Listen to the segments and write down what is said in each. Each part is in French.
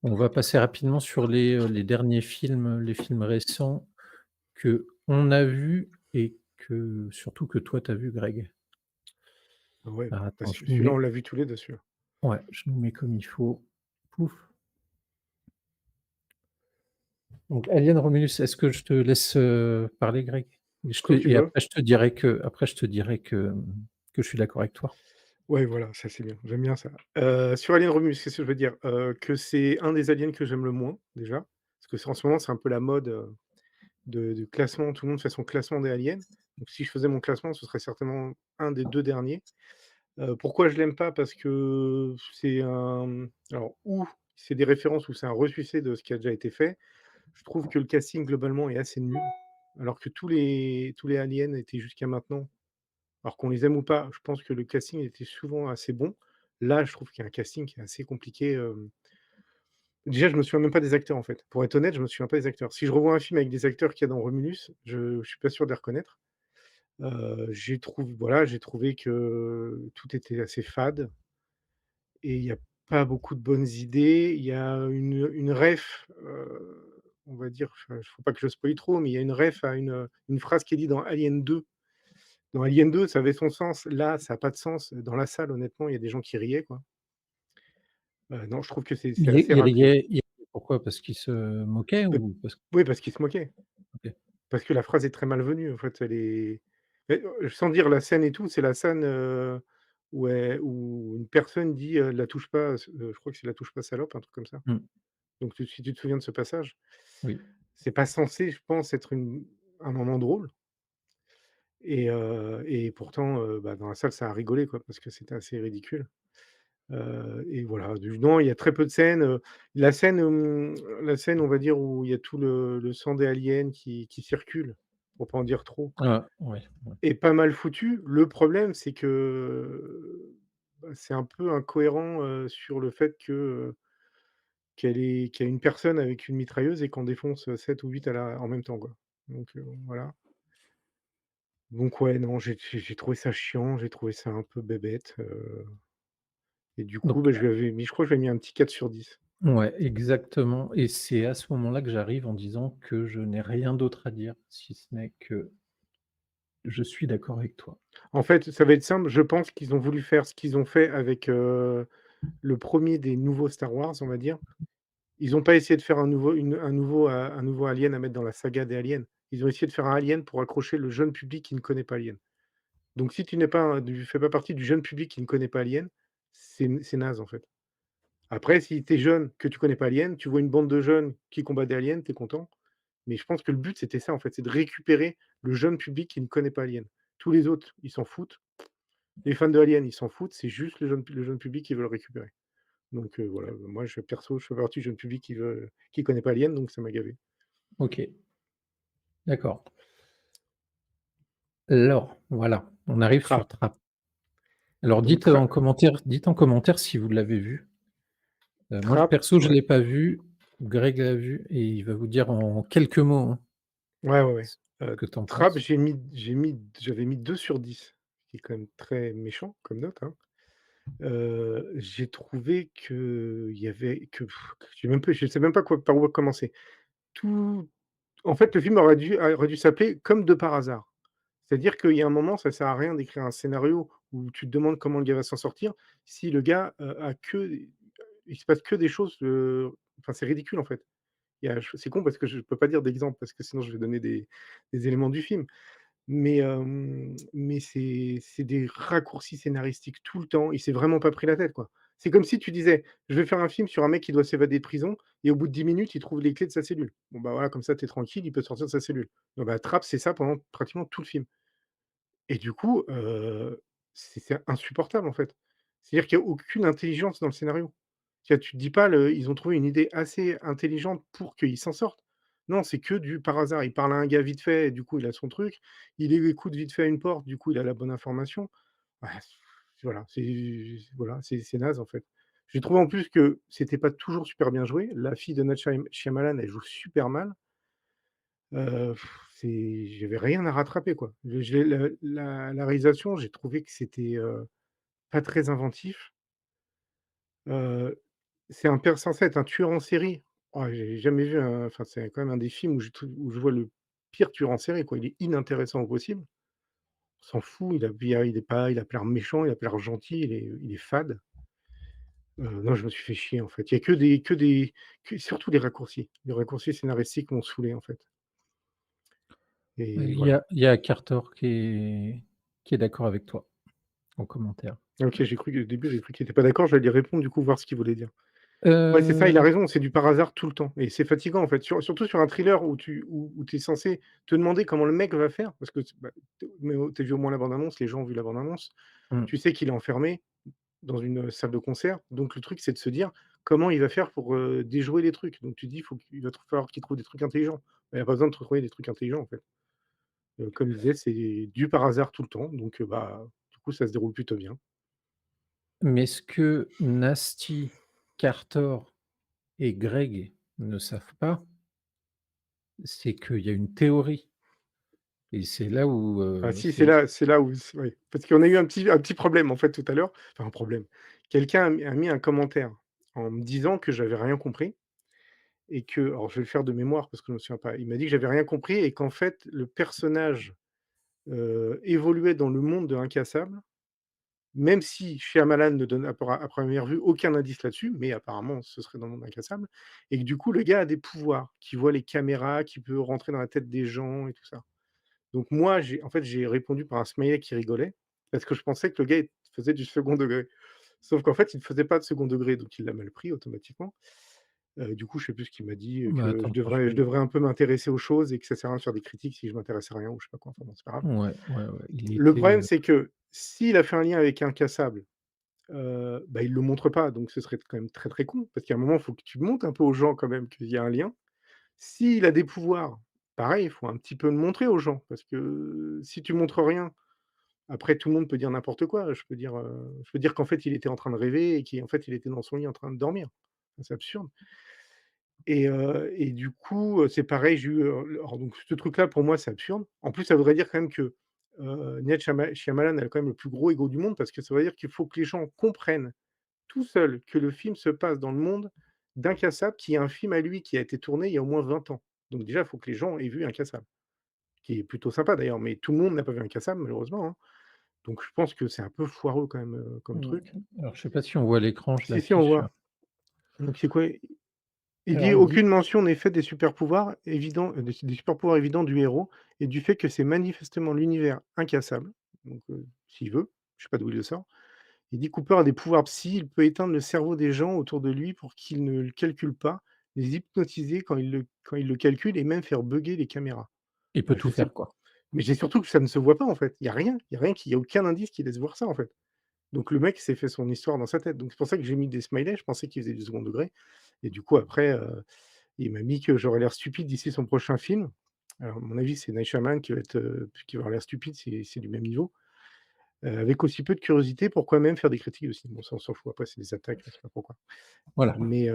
On va passer rapidement sur les derniers films, les films récents qu'on a vus et que surtout que toi tu as vu Greg. Ouais, Alors bah, attends, je nous celui-là, on mets l'a vu tous les 2 celui-là. ouais, je nous mets comme il faut. Pouf. Donc Alien Romulus, est-ce que je te laisse, parler Greg? Comme tu Et veux. après je te dirai que je suis d'accord avec toi. Ouais, voilà, ça c'est bien, j'aime bien ça. Sur Alien Romulus, qu'est-ce que je veux dire? Que c'est un des aliens que j'aime le moins, déjà, parce que c'est en ce moment, c'est un peu la mode, de classement, tout le monde fait son classement des aliens. Donc si je faisais mon classement, ce serait certainement un des 2 derniers. Pourquoi je l'aime pas? Parce que c'est un, alors, ou c'est des références ou c'est un ressucé de ce qui a déjà été fait. Je trouve que le casting globalement est assez nul, alors que tous les aliens étaient jusqu'à maintenant, alors qu'on les aime ou pas, je pense que le casting était souvent assez bon. Là, je trouve qu'il y a un casting qui est assez compliqué, déjà, je me souviens même pas des acteurs, en fait. Pour être honnête, je me souviens pas des acteurs. Si je revois un film avec des acteurs qu'il y a dans Romulus, je suis pas sûr de les reconnaître. J'ai trouvé que tout était assez fade et il y a pas beaucoup de bonnes idées. Il y a une ref, on va dire, faut pas que je spoile trop, mais il y a une ref à une phrase qui est dite dans Alien 2. Dans Alien 2, ça avait son sens. Là, ça a pas de sens. Dans la salle, honnêtement, il y a des gens qui riaient, quoi. Non, je trouve que c'est assez raté. Il riait pourquoi? Parce qu'il se moquait Heu, ou parce oui, parce qu'ils se moquaient. OK. Parce que la phrase est très malvenue, en fait, elle est, sans dire la scène et tout, c'est la scène, où une personne dit, «La touche pas», je crois que c'est «La touche pas salope», un truc comme ça. Mmh. Donc si tu te souviens de ce passage, Oui. c'est pas censé, je pense, être un moment drôle et pourtant, bah, dans la salle, ça a rigolé, quoi, parce que c'était assez ridicule. Et voilà, du non, il y a très peu de scènes, la scène, on va dire, où il y a tout le sang des aliens qui circule, pour pas en dire trop, Ah ouais, ouais. est pas mal foutue. Le problème, c'est que, bah, c'est un peu incohérent, sur le fait que, qu'il y a une personne avec une mitrailleuse et qu'on défonce, 7 ou 8 à la en même temps, quoi. Donc voilà. Donc ouais, non, j'ai trouvé ça chiant, j'ai trouvé ça un peu bébête, et du coup, Donc bah, je lui avais mis, je crois que je lui avais mis un petit 4/10. ouais, exactement et c'est à ce moment-là que j'arrive en disant que je n'ai rien d'autre à dire, si ce n'est que je suis d'accord avec toi. En fait, ça va être simple, je pense qu'ils ont voulu faire ce qu'ils ont fait avec, le premier des nouveaux Star Wars, on va dire. Ils ont pas essayé de faire un nouveau Alien à mettre dans la saga des aliens. Ils ont essayé de faire un Alien pour accrocher le jeune public qui ne connaît pas Alien. Donc si tu fais pas partie du jeune public qui ne connaît pas Alien, c'est naze, en fait. Après, si tu es jeune, que tu connais pas Alien, tu vois une bande de jeunes qui combattent des aliens, tu es content. Mais je pense que le but, c'était ça, en fait, c'est de récupérer le jeune public qui ne connaît pas Alien. Tous les autres, ils s'en foutent. Les fans de Alien, ils s'en foutent, c'est juste le jeune public qui veut le récupérer. Donc voilà, moi perso, je fais partie du jeune public qui connaît pas Alien, donc ça m'a gavé. OK, d'accord. Alors, voilà, on arrive sur Trap, Trap. Alors donc Tra dites en commentaire si vous l'avez vu. Moi Trap, perso, je ouais. l'ai pas vu, Greg l'a vu et il va vous dire en quelques mots, hein, Ouais, ouais, ouais. ce que tu en Trap, penses. j'avais mis 2/10, ce qui est quand même très méchant comme note, hein. J'ai trouvé qu'il y avait je sais même pas par où commencer. Tout En fait, le film aurait dû s'appeler «Comme de par hasard». C'est-à-dire qu'il y a un moment, ça sert à rien d'écrire un scénario où tu te demandes comment le gars va s'en sortir, si le gars, il se passe que des choses, enfin, c'est ridicule, en fait. C'est con parce que je peux pas dire d'exemple parce que sinon je vais donner des éléments du film. Mais c'est des raccourcis scénaristiques tout le temps. Il s'est vraiment pas pris la tête, quoi. C'est comme si tu disais: «Je vais faire un film sur un mec qui doit s'évader de prison» et au bout de 10 minutes, il trouve les clés de sa cellule. Bon, bah, voilà, comme ça, tu es tranquille, il peut sortir de sa cellule. Bon, bah, Trap, c'est ça pendant pratiquement tout le film et du coup, c'est insupportable, en fait. C'est-à-dire qu'il y a aucune intelligence dans le scénario. Tu te dis pas ils ont trouvé une idée assez intelligente pour qu'ils s'en sortent. Non, c'est que du par hasard. Il parle à un gars vite fait et du coup, il a son truc. Il écoute vite fait à une porte, du coup, il a la bonne information. Bah, c'est naze, en fait. J'ai trouvé en plus que c'était pas toujours super bien joué. La fille de Nacha Shyamalan, elle joue super mal. Heu, j'avais rien à rattraper, quoi. J'ai la réalisation, j'ai trouvé que c'était, pas très inventif. Heu c'est un père censé être un tueur en série. Oh, j'ai jamais vu un enfin, c'est quand même un des films où je vois le pire tueur en série, quoi. Il est inintéressant au possible. On s'en fout, il a pas l'air méchant, il a pas l'air gentil, il est fade. Non, je me suis fait chier, en fait. Il y a que surtout les raccourcis. Les raccourcis scénaristiques m'ont saoulé, en fait et voilà. Il y a Cartor qui est d'accord avec toi en commentaire. Ah OK, j'ai cru au début, j'ai cru qu'il était pas d'accord, j'allais lui répondre, du coup, voir ce qu'il voulait dire. Ouais, c'est ça, il a Heu, raison, c'est du par hasard tout le temps et c'est fatigant, en fait, surtout sur un thriller où tu es censé te demander comment le mec va faire parce que tu vu au moins la bande annonce, les gens ont vu la bande annonce. mmh, Tu sais qu'il est enfermé dans une, salle de concert, donc le truc, c'est de se dire: «Comment il va faire pour, déjouer les trucs?» Donc tu te dis: Il va falloir qu'il trouve des trucs intelligents». Il y a pas besoin de trouver des trucs intelligents, en fait. Comme il disait, c'est du par hasard tout le temps, donc bah, du coup, ça se déroule plutôt bien. mais ce que Nasty, Cartor et Greg ne savent pas, c'est qu'il y a une théorie et c'est là où, Ah si, c'est c'est là où oui, parce qu'on a eu un petit problème, en fait, tout à l'heure. Enfin un problème. Quelqu'un a mis un commentaire en me disant que j'avais rien compris et que alors je vais le faire de mémoire parce que je me souviens pas. Il m'a dit que j'avais rien compris et qu'en fait, le personnage, évoluait dans le monde de Incassable, même si Shyamalan ne donne à première vue aucun indice là-dessus, mais apparemment ce serait dans le monde d'Incassable et que du coup, le gars a des pouvoirs, qui voit les caméras, qui peut rentrer dans la tête des gens et tout ça. Donc moi, j'ai répondu par un smiley qui rigolait, parce que je pensais que le gars, il faisait du second degré. Sauf qu'en fait, il ne faisait pas de second degré, donc il l'a mal pris automatiquement. Du coup, je sais plus ce qu'il m'a dit, bah, que attends, je devrais un peu m'intéresser aux choses et que ça sert à rien de faire des critiques si je m'intéresse à rien ou je sais pas quoi, enfin bon, c'est pas grave. ouais, ouais, ouais, il Le était, problème, c'est que s'il a fait un lien avec Incassable, bah, il le montre pas, donc ce serait quand même très, très con, parce qu'à un moment, il faut que tu montres un peu aux gens quand même qu'il y a un lien. S'il a des pouvoirs, pareil, il faut un petit peu le montrer aux gens, parce que si tu montres rien. Après, tout le monde peut dire n'importe quoi. Je peux dire qu'en fait, il était en train de rêver et qu'en fait, il était dans son lit en train de dormir. C'est absurde et du coup, c'est pareil, j'ai eu, alors donc ce truc-là, pour moi, c'est absurde. En plus, ça voudrait dire quand même que, Nihat Shyamalan a quand même le plus gros ego du monde parce que ça veut dire qu'il faut que les gens comprennent tout seuls que le film se passe dans le monde d'Incassable, qui est un film à lui qui a été tourné il y a au moins 20 ans. Donc déjà, il faut que les gens aient vu Incassable, qui est plutôt sympa d'ailleurs, mais tout le monde n'a pas vu Incassable malheureusement, hein. Donc je pense que c'est un peu foireux quand même, comme mmh, truc. alors je sais pas si on voit à l'écran, je Si, si, on l'affiche. voit. Donc c'est quoi? Il dit: Alors il dit «Aucune mention n'est faite des super pouvoirs évidents, des super pouvoirs évidents du héros et du fait que c'est manifestement l'univers incassable». Donc s'il veut, je sais pas d'où il le sort. Il dit: «Cooper a des pouvoirs psy, il peut éteindre le cerveau des gens autour de lui pour qu'ils ne le calculent pas, les hypnotiser quand il le calcule et même faire bugger les caméras». il peut Bah, tout je sais faire, quoi. mais j'ai surtout que ça ne se voit pas en fait. Il y a aucun indice qui laisse voir ça en fait. Donc le mec s'est fait son histoire dans sa tête. Donc c'est pour ça que j'ai mis des smileys, je pensais qu'il faisait du second degré et du coup après, il m'a mis que j'aurais l'air stupide d'ici son prochain film. Alors à mon avis, c'est Night Shyamalan qui va avoir l'air stupide, c'est du même niveau. Avec aussi peu de curiosité, pourquoi même faire des critiques de cinéma? Bon ça on s'en fout, après c'est des attaques, je sais pas pourquoi. Voilà. Mais,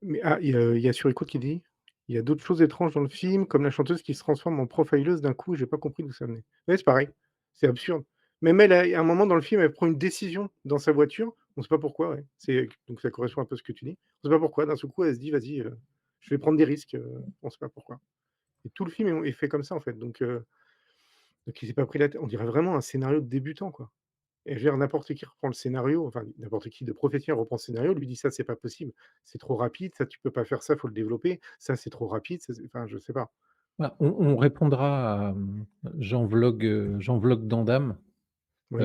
il y a Surico qui dit: «Il y a d'autres choses étranges dans le film, comme la chanteuse qui se transforme en profileuse d'un coup, j'ai pas compris d'où ça venait». Ouais, c'est pareil, c'est absurde. Même elle, à un moment dans le film, elle prend une décision dans sa voiture, on sait pas pourquoi, ouais. Donc ça correspond un peu à ce que tu dis. On sait pas pourquoi, d'un seul coup, elle se dit: «Vas-y, je vais prendre des risques», on sait pas pourquoi. Et tout le film est fait comme ça, en fait, donc il s'est pas pris la tête. On dirait vraiment un scénario de débutant, quoi. Et je veux dire, n'importe qui reprend le scénario, enfin n'importe qui de professionnel reprend le scénario, lui dit: «Ça, c'est pas possible, c'est trop rapide, ça tu peux pas faire ça, faut le développer, ça c'est trop rapide, ça c'est» enfin je sais pas. Bah, on répondra à, Jean Vlog Dandam, Oui.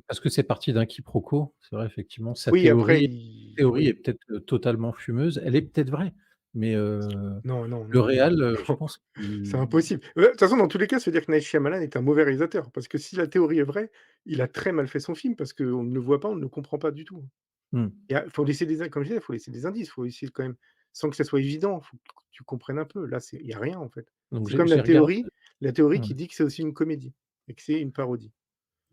parce que c'est parti d'un quiproquo. C'est vrai, effectivement, sa Oui, après théorie est oui. peut-être, totalement fumeuse. Elle est peut-être vraie, mais Non, non, le non, non, réal, je non, pense c'est qu'il impossible. De toute façon, dans tous les cas, ça veut dire que Night Shyamalan est un mauvais réalisateur, parce que si la théorie est vraie, il a très mal fait son film parce qu'on ne le voit pas, on ne le comprend pas du tout. mmh, Faut laisser des in comme je disais, il faut laisser des indices, faut essayer quand même sans que ça soit évident, faut que tu comprennes un peu. Là, il y a rien en fait. donc C'est comme la théorie mmh, qui dit que c'est aussi une comédie et que c'est une parodie.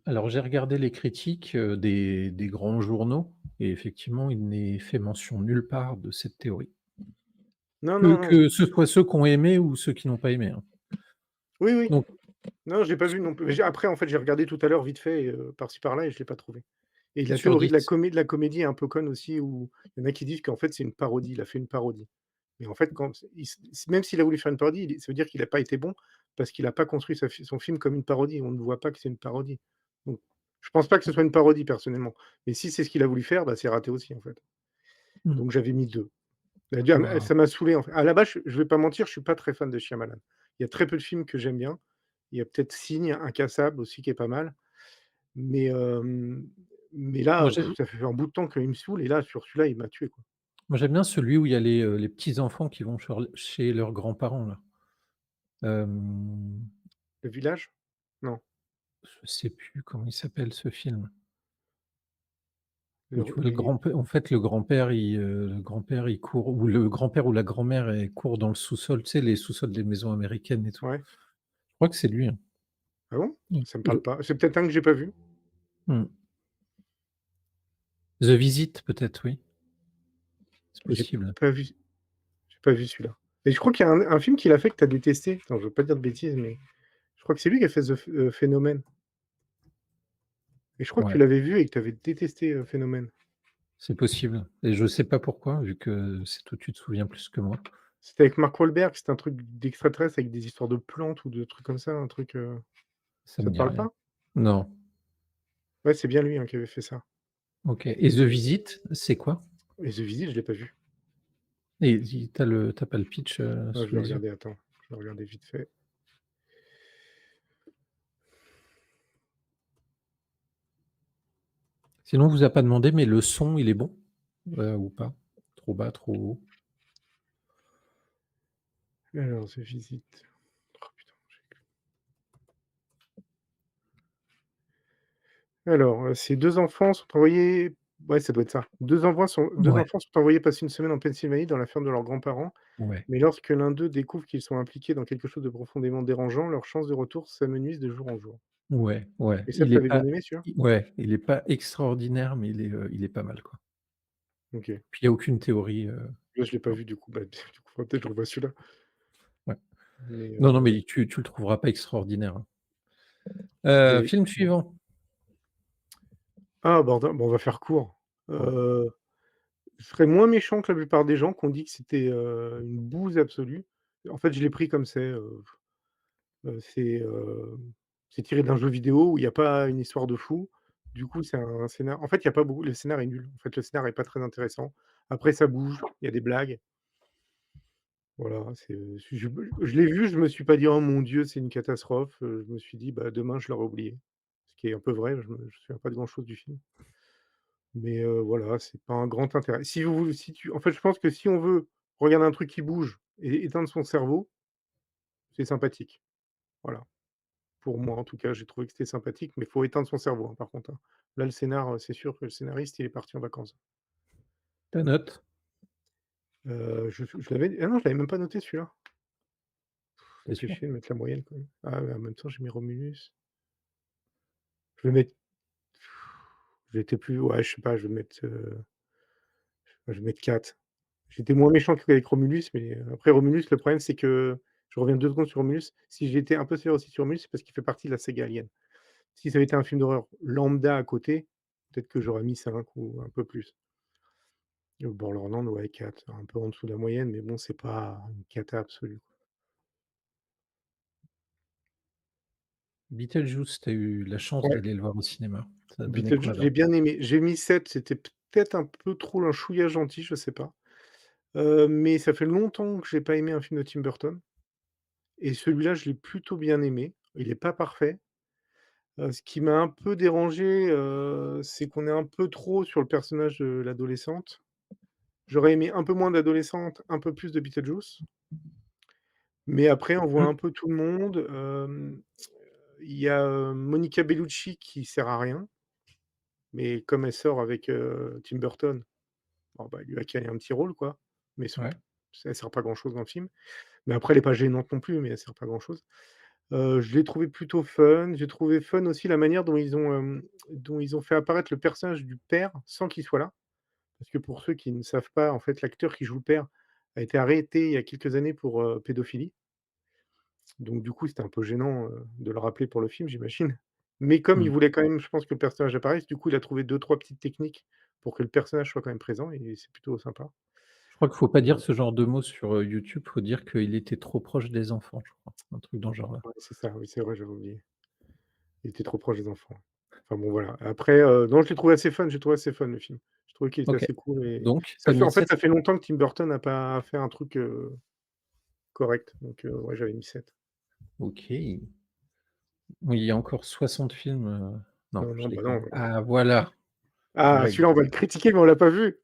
alors j'ai regardé les critiques, des grands journaux et effectivement, il n'est fait mention nulle part de cette théorie. Non, non, non. Que ce soit ceux qui ont aimé ou ceux qui n'ont pas aimé, hein. Oui, oui. Donc Non, je l'ai pas vu non plus. Mais après, en fait, j'ai regardé tout à l'heure vite fait, par-ci par-là et je l'ai pas trouvé. Et la Sur théorie de 10. la comédie est un peu conne aussi, où il y en a qui disent qu'en fait, c'est une parodie, il a fait une parodie. Mais en fait, quand il s même s'il a voulu faire une parodie, ça veut dire qu'il a pas été bon, parce qu'il a pas construit son film comme une parodie. On ne voit pas que c'est une parodie. Donc je pense pas que ce soit une parodie personnellement. Mais si c'est ce qu'il a voulu faire, bah, c'est raté aussi, en fait. Mmh. Donc j'avais mis 2. Waouh! Ça m'a saoulé, en fait. À la base, je vais pas mentir, je suis pas très fan de Shyamalan. Il y a très peu de films que j'aime bien. Il y a peut-être Signe, Incassable aussi qui est pas mal. Mais, mais Moi là, j'ai ça fait un bout de temps qu'il me saoule et là, sur celui-là, il m'a tué, quoi. moi j'aime bien celui où il y a les petits-enfants qui vont chez leurs grands-parents là. Hem, Le Village? Non, je sais plus comment il s'appelle ce film. Où tu le vois les le grand-père il court ou le grand-père ou la grand-mère, elle court dans le sous-sol, tu sais les sous-sols des maisons américaines et tout. ouais. Je crois que c'est lui, hein. Ah bon? Mmh. Ça me Je parle pas. C'est peut-être un que j'ai pas vu. mmh. The Visit peut-être, oui, c'est J'ai possible. pas vu j'ai pas vu celui-là. Et je crois qu'il y a un film qu'il a fait que tu as détesté. Attends, je veux pas dire de bêtises, mais je crois que c'est lui qui a fait Phénomène. Et je crois que tu Ouais, l'avais vu et que tu avais détesté, Phénomène. c'est possible et je sais pas pourquoi vu que c'est toi tu te souviens plus que moi. C'était avec Mark Wahlberg, c'était un truc d'extraterrestre avec des histoires de plantes ou de trucs comme ça, un truc, Ça ça me te dit parle rien. pas? Non. Ouais, c'est bien lui, hein, qui avait fait ça. OK et The Visit, c'est quoi? Et The Visit, je l'ai pas vu. Et y tu as pas le pitch, Ah, je sous vais les yeux? regarder, attends, je vais regarder vite fait. Sinon, on vous a pas demandé, mais le son, il est bon? Ou pas? Trop bas, trop haut? Alors, The Visit. Oh putain, alors, ces 2 enfants sont envoyés, ouais, ça doit être ça. 2 Ouais, enfants sont envoyés passer une semaine en Pennsylvanie dans la ferme de leurs grands-parents, ouais, mais lorsque l'un d'eux découvre qu'ils sont impliqués dans quelque chose de profondément dérangeant, leurs chances de retour s'amenuisent de jour en jour. ouais, ouais. Et ça, tu avais bien aimé celui-là? Il est pas extraordinaire, mais il est pas mal, quoi. OK. Puis il y a aucune théorie, Là, je l'ai pas non, vu du coup, bah, du coup, faudrait peut-être que je revoie celui-là. ouais. Mais, Non, non, mais tu le trouveras pas extraordinaire, hein. et Film suivant. ah bordel, bon, on va faire court. Ouais, Heu, je serais moins méchant que la plupart des gens qui ont dit que c'était, une bouse absolue. En fait, je l'ai pris comme c'est, Heu, c'est, heu, c'est tiré d'un jeu vidéo où il y a pas une histoire de fou. Du coup, c'est un scénar en fait, il y a pas beaucoup le scénar est nul. En fait, le scénar est pas très intéressant. Après ça bouge, il y a des blagues. Voilà, je l'ai vu, je me suis pas dit: «Oh mon Dieu, c'est une catastrophe», je me suis dit: «Bah, demain, je l'aurai oublié». Ce qui est un peu vrai, je me souviens pas de grand chose du film. Mais, voilà, c'est pas un grand intérêt. Si vous voulez si tu en fait, je pense que si on veut regarder un truc qui bouge et éteindre son cerveau, c'est sympathique. Voilà. Pour moi, en tout cas, j'ai trouvé que c'était sympathique, mais il faut éteindre son cerveau, hein, par contre, hein. Là, le scénar, c'est sûr que le scénariste, il est parti en vacances. ta note? Je l'avais, ah non, je l'avais même pas noté celui-là. Ça Tu me es fait sûr? chier de mettre la moyenne quand même. Ah ouais, en même temps, j'ai mis Romulus. Je vais mettre j'étais plus, ouais, je sais pas, je vais mettre 4. J'étais moins méchant qu'avec Romulus, mais après Romulus, le problème, c'est que je reviens 2 secondes sur Romulus. Si j'ai été un peu sévère aussi sur Romulus, c'est parce qu'il fait partie de la saga Alien. Si ça avait été un film d'horreur lambda à côté, peut-être que j'aurais mis 5 ou un peu plus. Borderland, ouais, 4, un peu en dessous de la moyenne, mais bon, c'est pas une cata absolue, quoi. Beetlejuice, tu as eu la chance Ouais, d'aller le voir au cinéma. Ça a donné quoi Beetlejuice, alors? j'ai bien aimé. J'ai mis 7, c'était peut-être un peu trop un chouïa gentil, je sais pas. Mais ça fait longtemps que j'ai pas aimé un film de Tim Burton et celui-là, je l'ai plutôt bien aimé. Il est pas parfait. Ce qui m'a un peu dérangé, c'est qu'on est un peu trop sur le personnage de l'adolescente. J'aurais aimé un peu moins d'adolescente, un peu plus de Beetlejuice, mais après on voit Mmh, un peu tout le monde, il y a, Monica Bellucci qui sert à rien, mais comme elle sort avec, Tim Burton, bon bah, il lui a calé un petit rôle quoi, mais ouais. elle sert pas à grand chose dans le film. Mais après elle est pas gênante non plus, mais elle sert pas à grand chose. Je l'ai trouvé plutôt fun. J'ai trouvé fun aussi la manière dont ils ont fait apparaître le personnage du père sans qu'il soit là. Parce que pour ceux qui ne savent pas, en fait, l'acteur qui joue le père a été arrêté il y a quelques années pour, pédophilie. Donc du coup, c'était un peu gênant, de le rappeler pour le film, j'imagine. Mais comme il Mmh. voulait quand même, je pense que le personnage apparaisse, du coup, il a trouvé deux trois petites techniques pour que le personnage soit quand même présent et c'est plutôt sympa. Je crois qu'il faut pas dire Heu, ce genre de mots sur, YouTube, faut dire qu'il était trop proche des enfants, je crois. Un truc dans ce genre-là. ouais, c'est ça, oui, c'est vrai, j'avais oublié. Il était trop proche des enfants. Enfin bon, voilà. Après, non, je l'ai trouvé assez fun, j'ai trouvé assez fun le film. Je trouvais qu'il était OK. assez cool et Donc tu ça as fait mis en fait, 7. ça fait longtemps que Tim Burton n'a pas fait un truc, correct, donc ouais, j'avais mis 7. OK. Oui, il y a encore 60 films, non, Non, je non, bah, déconne. non. Ah voilà, Ah, Greg. celui-là, on va le critiquer, mais on l'a pas vu.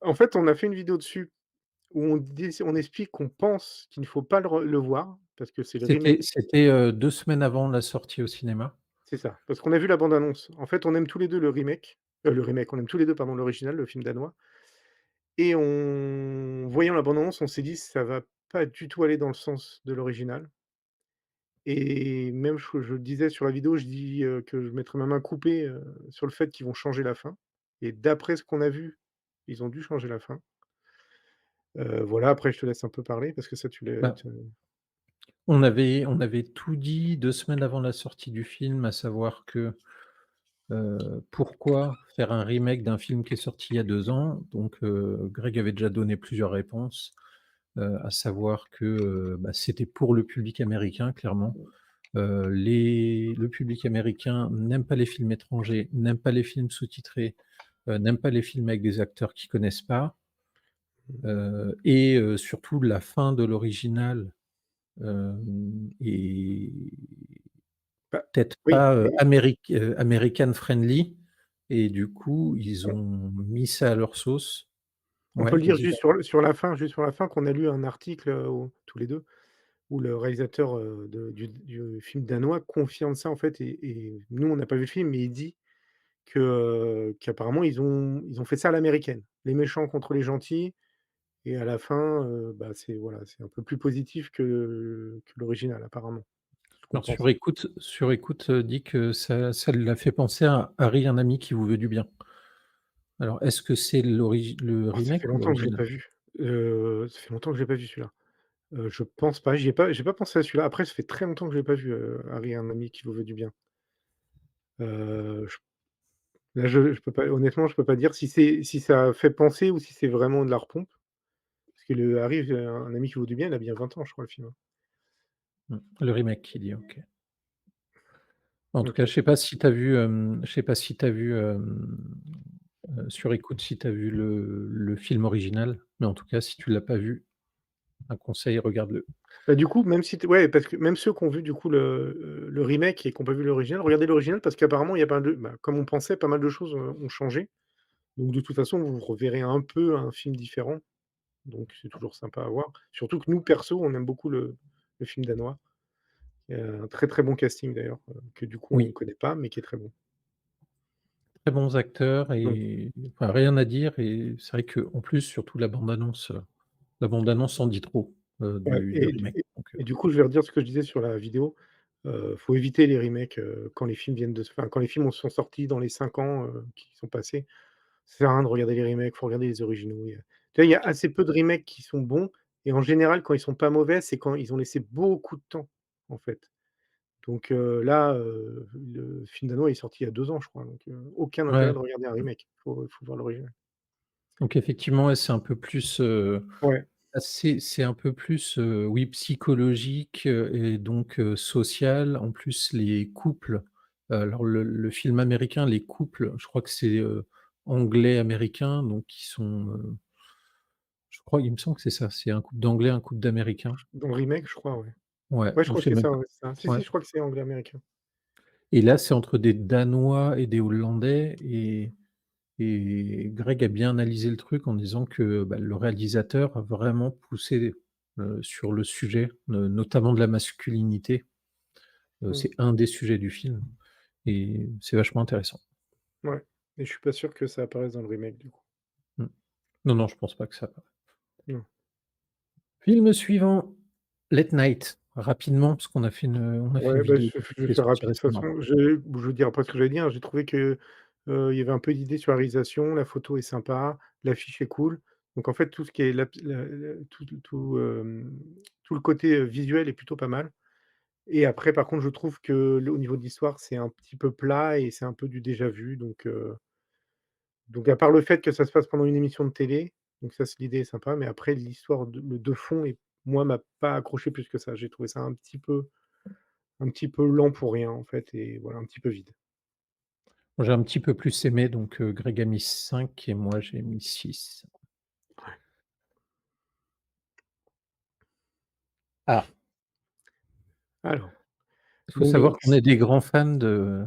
En fait, on a fait une vidéo dessus où on explique qu'on pense qu'il ne faut pas le voir parce que c'est le C'était remake. c'était, 2 semaines avant la sortie au cinéma. C'est ça, parce qu'on a vu la bande annonce. En fait, on aime tous les 2 le remake, on aime tous les 2 pardon, l'original, le film danois et voyant la bande annonce, on s'est dit: «Ça va pas du tout aller dans le sens de l'original» et même je le disais sur la vidéo, je dis, que je mettrais ma main coupée, sur le fait qu'ils vont changer la fin et d'après ce qu'on a vu, ils ont dû changer la fin. Voilà, après je te laisse un peu parler parce que ça tu l'as Bah, te on avait tout dit 2 semaines avant la sortie du film, à savoir que, pourquoi faire un remake d'un film qui est sorti il y a 2 ans? Donc, Greg avait déjà donné plusieurs réponses, à savoir que, bah, c'était pour le public américain clairement. Le public américain n'aime pas les films étrangers, n'aime pas les films sous-titrés, n'aime pas les films avec des acteurs qu'ils connaissent pas, et surtout la fin de l'original, est bah, peut-être oui, pas, mais American friendly, et du coup, ils ont mis ça à leur sauce. on peut Ouais, le dire vas-y, juste juste sur la fin qu'on a lu un article, où tous les 2 où le réalisateur, du film danois confirme ça en fait et nous on n'a pas vu le film, mais il dit que, qu'apparemment ils ont fait ça à l'américaine. Les méchants contre les gentils et à la fin, bah, c'est voilà, c'est un peu plus positif que l'original apparemment, ce qu'on alors pense. sur écoute, dit que ça l'a fait penser à Harry, un ami qui vous veut du bien. Alors est-ce que c'est le Oh ça fait remake ou longtemps que je l'ai l'original? pas vu. Ça fait longtemps que je l'ai pas vu celui-là. Je pense pas, j'ai pas pensé à celui-là. Après ça fait très longtemps que je l'ai pas vu, Harry, un ami qui vous veut du bien. Je Là, je peux pas honnêtement, je peux pas dire si ça fait penser ou si c'est vraiment de la repompe. Parce que le Harry, un ami qui vaut du bien, il a bien 20 ans, je crois, le film, hein. Le remake, il dit, OK. En tout cas, OK. je sais pas si tu as vu, sur écoute, si tu as vu le film original, mais en tout cas, si tu l'as pas vu, un conseil, regarde-le. Bah, du coup, même si tu ouais, parce que même ceux qui ont vu, du coup, le remake et qui ont pas vu l'original, regardez l'original parce qu'apparemment, il y a pas mal de bah, comme on pensait, pas mal de choses, ont changé. Donc de toute façon, vous reverrez un peu un film différent, donc c'est toujours sympa à voir. Surtout que nous, perso, on aime beaucoup le film danois. Il y a un très, très bon casting d'ailleurs, que du coup, on Oui, connaît pas, mais qui est très bon. très bons acteurs Donc et enfin, rien à dire, et c'est vrai qu'en plus, surtout la bande annonce en dit trop, ouais du remake, donc et du coup, je vais redire ce que je disais sur la vidéo. Faut éviter les remakes, quand les films viennent de quand les films sont sortis dans les 5 ans, qui sont passés. Ça sert à rien de regarder les remakes, faut regarder les originaux. Tu vois, il y a assez peu de remakes qui sont bons et en général, quand ils sont pas mauvais, c'est quand ils ont laissé beaucoup de temps, en fait. Donc là, le film danois est sorti il y a 2 ans, je crois, donc aucun intérêt ouais, de regarder un remake. Faut voir l'original. donc effectivement, ouais, c'est un peu plus, Ouais, c'est un peu plus, oui, psychologique, et donc social. En plus, les couples, alors le film américain, les couples, je crois que c'est, anglais-américain, donc ils sont, je crois, il me semble que c'est ça, c'est un couple d'anglais, un couple d'américains. dans le remake, je crois, ouais. Ouais, Ouais, je ou crois que c'est c'est même ça, pas, ouais, c'est ça. Si, ouais, si, je crois que c'est anglais-américain. et là, c'est entre des Danois et des Hollandais, et Greg a bien analysé le truc en disant que, bah, le réalisateur a vraiment poussé, sur le sujet, notamment de la masculinité. Mmh. C'est un des sujets du film, et c'est vachement intéressant. Ouais et je suis pas sûr que ça apparaisse dans le remake, du coup. Mmh. Non, non, je pense pas que ça. Non. Film suivant, Late Night. Rapidement, parce qu'on a fait on a fait une Ouais, bah, vidéo je vais qui est faire sortie rapide. De toute récemment. façon, je veux dire après ce que j'allais dire, j'ai trouvé que, il y avait un peu d'idées sur la réalisation, la photo est sympa, l'affiche est cool. Donc en fait, tout ce qui est tout le côté, visuel est plutôt pas mal et après par contre je trouve que le au niveau de l'histoire, c'est un petit peu plat et c'est un peu du déjà vu donc à part le fait que ça se passe pendant une émission de télé, donc ça c'est l'idée est sympa, mais après l'histoire de fond et moi m'a pas accroché plus que ça. J'ai trouvé ça un petit peu lent pour rien en fait et voilà, un petit peu vide. Moi, j'ai un petit peu plus aimé, donc Greg a mis 5 et moi j'ai mis 6. Ah, Alors, il faut donc de savoir qu'on X est des grands fans de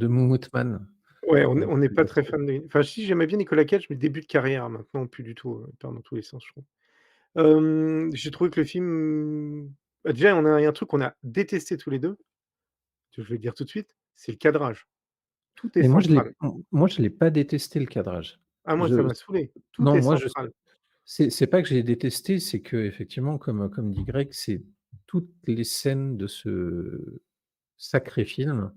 Moumout Man. ouais, Donc on n'est pas la très série. fan de enfin si j'aimais bien Nicolas Cage, mais début de carrière, maintenant plus du tout, il part dans tous les sens je trouve. J'ai trouvé que le film bah, déjà on a il y a un truc qu'on a détesté tous les 2. Je vais le dire tout de suite, c'est le cadrage. Tout est Mais central. moi je l'ai pas détesté le cadrage. Ah moi ça Je m'a saoulé. Tout Non, est moi central. c'est pas que j'ai détesté, c'est qu'effectivement comme dit Greg, c'est toutes les scènes de ce sacré film,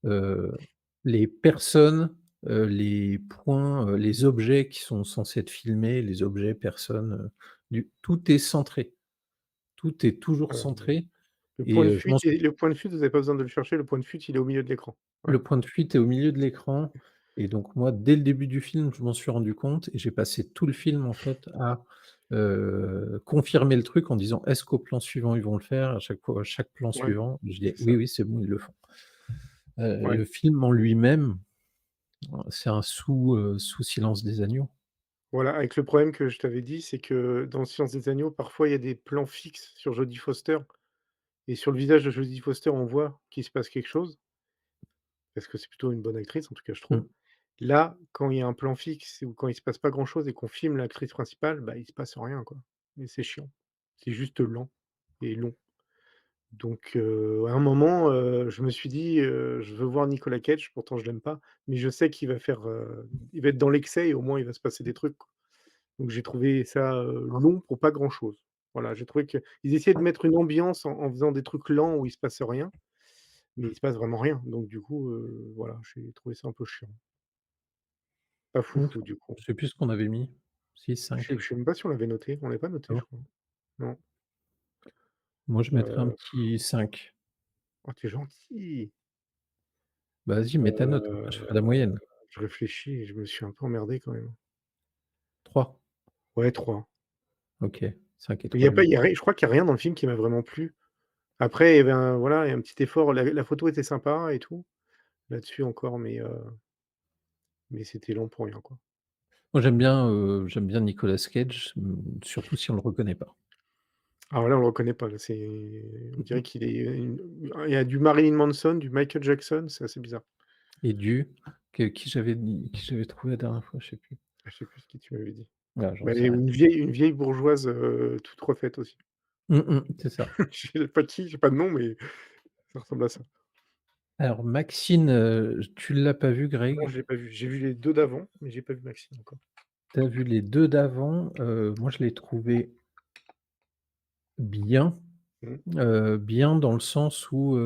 heu, les personnes, les points, les objets qui sont censés être filmés, les objets, personnes, du tout est centré. Tout est toujours Heu, centré et je m'en suis le point de fuite, vous avez pas besoin de le chercher, le point de fuite, il est au milieu de l'écran. Voilà. le point de fuite est au milieu de l'écran et donc moi, dès le début du film, je m'en suis rendu compte et j'ai passé tout le film, en fait, à, confirmer le truc en disant: «Est-ce qu'au plan suivant, ils vont le faire?» À chaque fois, à chaque plan Ouais, suivant, je dis: c'est «Oui, ça. oui, c'est bon, ils le font». Ouais. Le film en lui-même, c'est un sous Silence des agneaux. Voilà, avec le problème que je t'avais dit, c'est que dans Le Silence des agneaux, parfois, il y a des plans fixes sur Jodie Foster et sur le visage de Jodie Foster, on voit qu'il se passe quelque chose, parce que c'est plutôt une bonne actrice, en tout cas, je trouve. Mmh. Là, quand il y a un plan fixe ou quand il se passe pas grand-chose et qu'on filme l'actrice principale, bah, il se passe rien, quoi et c'est chiant. C'est juste lent et long. Donc à un moment, je me suis dit, «Je veux voir Nicolas Cage», pourtant je l'aime pas, mais je sais qu'il va faire, il va être dans l'excès et au moins il va se passer des trucs, quoi. Donc j'ai trouvé ça, long pour pas grand chose. Voilà, j'ai trouvé qu'ils essayaient de mettre une ambiance en faisant des trucs lents où il se passe rien, mais il se passe vraiment rien. Donc du coup, voilà, j'ai trouvé ça un peu chiant. Pas OK. foufou du coup. Je sais plus ce qu'on avait mis. 6, 5. Je sais même pas si on l'avait noté. On l'avait pas noté, je Non? crois. Non. Moi, je mettrais un Heu, petit 5. oh tu gentil! Bah, vas-y, mets ta note, après je ferai la Heu, moyenne. je réfléchis, je me suis un peu emmerdé quand même. 3. Ouais 3. OK, 5 et Il y 3, a pas 8. il y a ri je crois qu'il y a rien dans le film qui m'a vraiment plu. Après, il y avait un voilà, il y a un petit effort, la photo était sympa et tout, là-dessus encore, mais c'était lent pour rien, quoi. Moi, j'aime bien Nicolas Cage, surtout si on le reconnaît pas. Alors là, on le reconnaît pas, là, on dirait qu'il est il y a du Marilyn Manson, du Michael Jackson, c'est assez bizarre. Et qui j'avais trouvé la dernière fois? Je sais plus. Je sais plus ce que tu m'avais dit. Ah, j'en Bah, sais rien. une vieille bourgeoise, toute refaite aussi. C'est ça. Je sais pas qui, j'ai pas de nom, mais ça ressemble à ça. Alors Maxine, tu l'as pas vu Non, Greg? je l'ai pas vu. J'ai vu les 2 d'avant, mais j'ai pas vu Maxime encore. Tu as vu les 2 d'avant, moi je l'ai trouvé bien, Mmh. bien dans le sens où,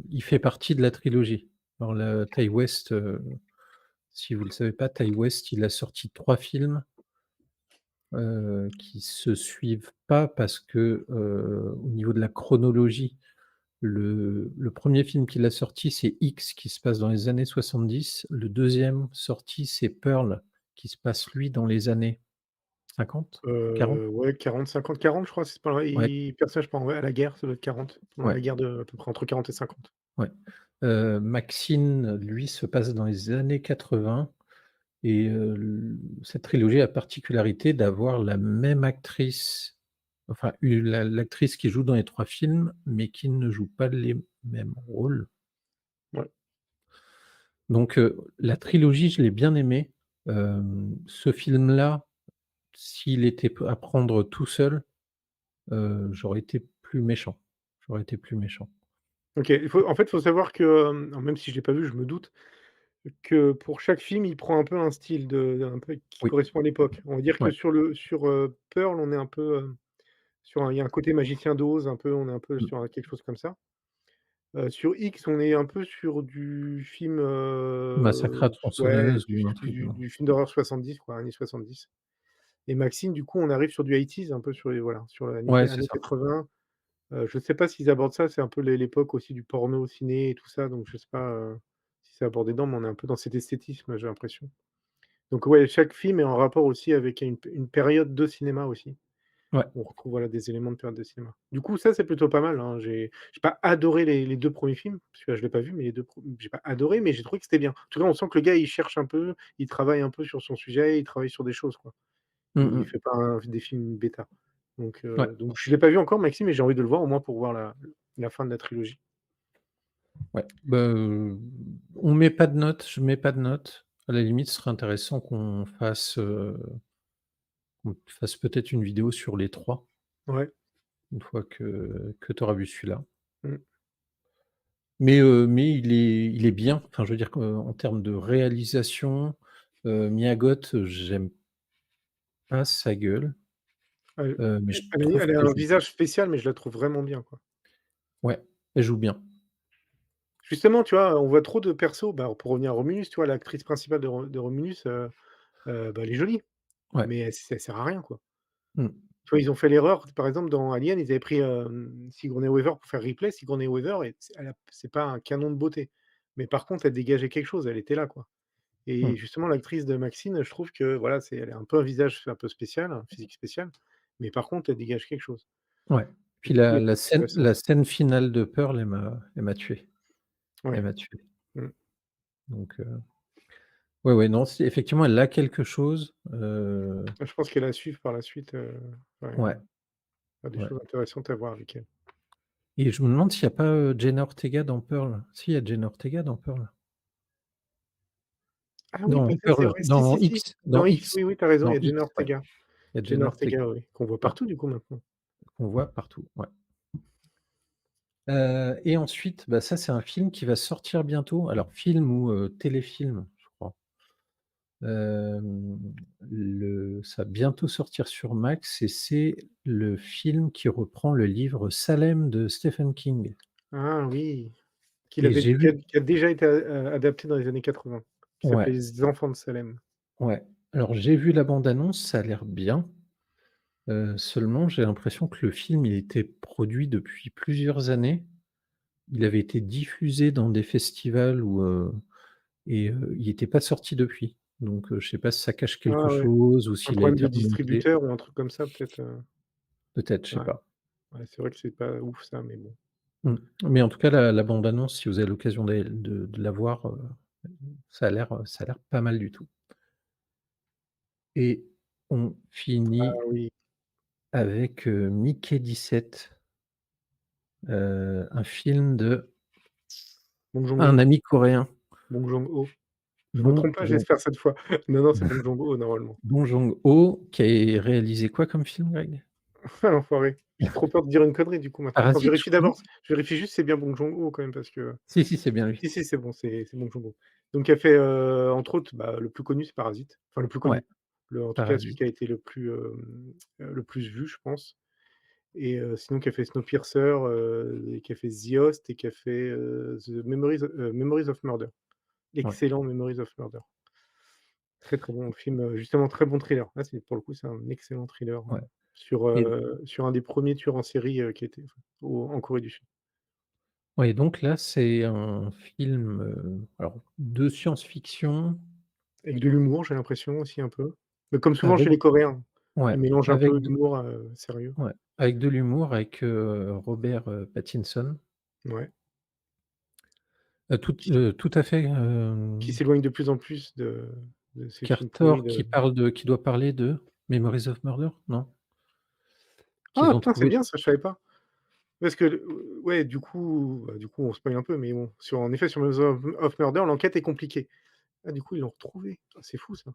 il fait partie de la trilogie. Alors la Ti West, si vous le savez pas, Ti West, il a sorti 3 films, qui se suivent pas parce que, au niveau de la chronologie, le 1er film qu'il a sorti, c'est X qui se passe dans les années 70. Le deuxième sorti, c'est Pearl qui se passe lui dans les années 50? 40? Ouais 40, 50, 40 je crois, c'est pas vrai, Ouais, personnage pendant ouais, à la guerre, ça doit être 40, pendant ouais, la guerre de à peu près entre 40 et 50. ouais. Maxine, lui, se passe dans les années 80 et l cette trilogie a la particularité d'avoir la même actrice, enfin l'actrice qui joue dans les 3 films, mais qui ne joue pas les mêmes rôles. Ouais, Donc la trilogie, je l'ai bien aimé. Ce film-là, s'il était p à prendre tout seul, j'aurais été plus méchant. J'aurais été plus méchant. OK. Il faut savoir que, même si je l'ai pas vu, je me doute que pour chaque film, il prend un peu un style un peu qui Oui, correspond à l'époque. On va dire que ouais. sur, Pearl, on est un peu, il y a un côté Magicien d'Oz, un peu, on est un peu Mmh. sur quelque chose comme ça. Sur X, on est un peu sur du film, Massacre à ouais, tronçonneuse ou un truc du genre. du film d'horreur 70 quoi, années 70 et Maxine, du coup, on arrive sur du 80s, un peu sur les voilà, sur Ouais, l'année c'est années ça. 80, Je sais pas s'ils abordent ça, c'est un peu l'époque aussi du porno au ciné et tout ça, donc je sais pas, si c'est abordé dedans, mais on est un peu dans cet esthétisme, j'ai l'impression. Donc ouais, chaque film est en rapport aussi avec une période de cinéma aussi. Ouais. On retrouve, voilà, des éléments de période de cinéma. Du coup, ça, c'est plutôt pas mal, hein. J'ai pas adoré les 2 premiers films, celui-là, je l'ai pas vu, mais les 2 pre j'ai pas adoré, mais j'ai trouvé que c'était bien. En tout cas, on sent que le gars, il cherche un peu, il travaille un peu sur son sujet, il travaille sur des choses, quoi. Mmh Il mh. fait pas des films bêta. Ouais. Donc je l'ai pas vu encore Maxime, mais j'ai envie de le voir au moins pour voir la fin de la trilogie. Ouais, bah, on met pas de notes, je mets pas de notes. À la limite, ce serait intéressant qu'on fasse peut-être une vidéo sur les 3 Ouais. une fois que tu auras vu celui-là. Mmh. Mais il est bien. Enfin, je veux dire qu'en termes de réalisation, Mia Goth, j'aime pas sa gueule, Elle mais je trouve elle a qu'elle un joue visage spécial, mais je la trouve vraiment bien, quoi. ouais, elle joue bien. Justement, tu vois, on voit trop de persos, bah, pour revenir à Romulus, tu vois, l'actrice principale de Romulus, bah, elle est jolie, Ouais. mais elle sert à rien, quoi. Mmh. Tu vois, ils ont fait l'erreur, par exemple, dans Alien, ils avaient pris, Sigourney Weaver pour faire Ripley. Sigourney Weaver, c'est pas un canon de beauté, mais par contre, elle dégageait quelque chose, elle était là, quoi. Mmh. Et justement, l'actrice de Maxine, je trouve que, voilà, elle a un peu un visage un peu spécial, un physique spécial, mais par contre, elle dégage quelque chose. Ouais. Et Puis du coup, la elle la est scène intéressante. la scène finale de Pearl, elle m'a tué. Elle Ouais. m'a tué. Mmh. Donc ouais, ouais, non, si effectivement, elle a quelque chose, Je pense qu'elle a à suivre par la suite, ouais, ouais, il y a des ouais. choses intéressantes à voir avec elle. Et je me demande s'il y a pas, Jenna Ortega dans Pearl? Si, il y a Jenna Ortega dans Pearl. Ah oui, Dans peut-être, c'est Pearl, vrai. Si, dans si, si, X, dans dans X, X, oui, oui, tu as raison, il dans y a Jenna X, ouais. Ortega. Il y a Jenna Jenna Ortega, Ortega, oui, qu'on voit ouais, partout, du coup, maintenant. qu'on voit partout, ouais. Et ensuite, bah, ça, c'est un film qui va sortir bientôt. Alors film ou, téléfilm, je crois. Le Ça va bientôt sortir sur Max et c'est le film qui reprend le livre Salem de Stephen King Ah oui, et j'ai vu qui a déjà été adapté dans les années 80, qui s'appelait ouais, Les Enfants de Salem. ouais. Alors j'ai vu la bande annonce, ça a l'air bien, seulement j'ai l'impression que le film, il était produit depuis plusieurs années. Il avait été diffusé dans des festivals il était pas sorti depuis. Donc, je sais pas si ça cache quelque Ah ouais, chose ou un s'il a problème été de remonté. distributeur ou un truc comme ça peut-être, Peut-être, je sais ouais, pas. ouais, c'est vrai que c'est pas ouf ça, mais bon. Mmh. Mais en tout cas, la bande annonce, si vous avez l'occasion de la voir, ça a l'air pas mal du tout. Et on finit Ah oui, avec, Mickey 17, un film de Bong un Joon-ho, ami coréen, Bong Joon-ho. Je me Bon trompe pas, Jon j'espère cette fois. Non, non, c'est Bong Joon-ho normalement. Bong Joon-ho, qui a réalisé quoi comme film, Greg? Ah l'enfoiré. J'ai trop peur de dire une connerie du coup maintenant. Attends, je Parasite, je vérifie crois, non? d'abord, je vérifie juste si c'est bien Bong Joon-ho quand même parce que Si, si, c'est bien lui. si, si, c'est bon, c'est Bong Joon-ho. Donc il a fait, entre autres, bah, le plus connu, c'est Parasite. Enfin le plus Ouais, connu. En tout cas, celui qui a Parasite, été le plus vu, je pense. Et sinon qui a fait Snowpiercer, et qui a fait The Host et qui a fait, Memories of Murder. ouais, Excellent Memories of Murder. Très, très bon film, justement très bon thriller. Là, c'est pour le coup, c'est un excellent thriller, ouais et sur un des premiers tueurs en série, qui était en Corée du Sud. ouais, donc là, c'est un film, alors de science-fiction Avec de l'humour, j'ai l'impression aussi un peu. Mais comme souvent chez avec les Coréens, ouais, ils mélangent un avec peu d d'humour, sérieux. ouais, avec de l'humour, avec, Robert, Pattinson, Ouais. tout à fait, Qui s'éloigne de plus en plus de ces films pourris Carter de qui doit parler de Memories of Murder? Non? ah Qu'ils ont putain, c'est trouvé bien ça, je savais pas. Parce que ouais, du coup, on spoil un peu, mais bon, en effet, sur Memories of Murder, l'enquête est compliquée. Ah, du coup, ils l'ont retrouvé. Ah, c'est fou ça.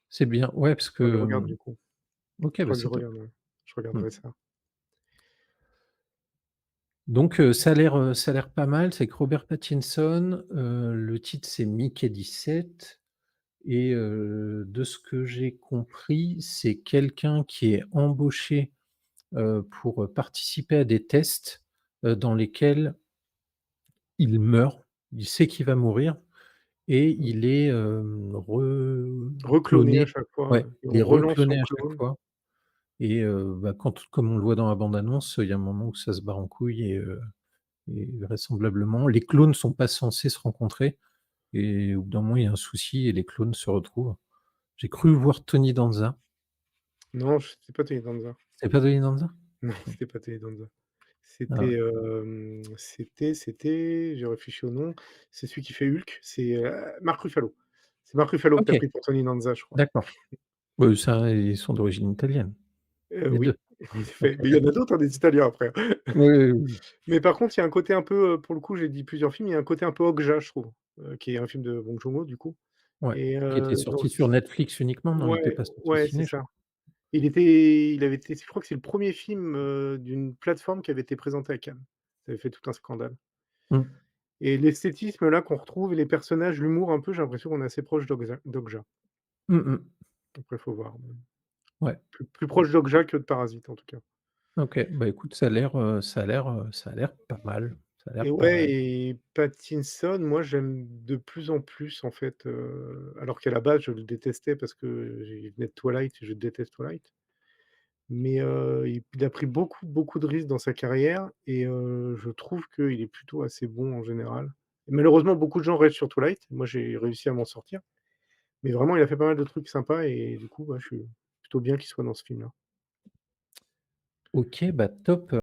c'est bien, ouais, parce que, Faudrait que je regarde du coup. OK, bah, Faudrait que je c'est top. regarde, ouais. Je Mmh. regarderai ça. Donc, ça a l'air pas mal, c'est avec Robert Pattinson, le titre c'est Mickey 17 et de ce que j'ai compris, c'est quelqu'un qui est embauché, pour, participer à des tests, dans lesquels il meurt. Il sait qu'il va mourir et Mmh. il est, Recloner à cloné. chaque fois, Ouais, et il est on relance recloné son à chaque clone. fois et bah, quand comme on le voit dans la bande annonce, il y a un moment où ça se barre en couille et vraisemblablement les clones sont pas censés se rencontrer et au bout d'un moment, il y a un souci et les clones se retrouvent. J'ai cru voir Tony Danza. Non, c'était pas Tony Danza. C'est pas Tony Danza? Non, Mmh. c'était pas Tony Danza. Ah ouais. C'était, je réfléchis au nom, c'est celui qui fait Hulk, c'est, Marc Ruffalo. C'est Marc Ruffalo que tu OK, as pris pour Tony Danza, je crois. d'accord. Ça ils sont d'origine italienne, les Oui, 2. en effet, OK. mais il y en a d'autres, hein, des Italiens après, hein. Oui, oui, oui. Mais par contre, il y a un côté un peu, pour le coup, j'ai dit plusieurs films, il y a un côté un peu Okja, je trouve, qui est un film de Bong Joon-ho, du coup Ouais, et qui était dans sorti sur ce Netflix uniquement, non, il était ouais, pas sorti au ouais, c'est ciné, je ça. crois? Il avait été je crois que c'est le premier film, d'une plateforme qui avait été présenté à Cannes. Ça avait fait tout un scandale Mmh. et l'esthétisme là qu'on retrouve et les personnages, l'humour un peu, j'ai l'impression qu'on est assez proche d'Okja. Mmh mh. Après, faut voir, Ouais. plus proche d'Okja que de Parasite, en tout cas. OK, bah, écoute, ça a l'air pas mal, ça a Et l'air pas ouais mal. et Pattinson, moi, j'aime de plus en plus, en fait, alors qu'à la base, je le détestais parce que il venait de Twilight et je déteste Twilight. Mais, il a pris beaucoup, beaucoup de risques dans sa carrière et je trouve qu'il est plutôt assez bon en général. Et malheureusement, beaucoup de gens restent sur Twilight. Moi, j'ai réussi à m'en sortir. Mais vraiment, il a fait pas mal de trucs sympas et du coup, bah, je suis plutôt bien qu'il soit dans ce film-là. OK, bah, top.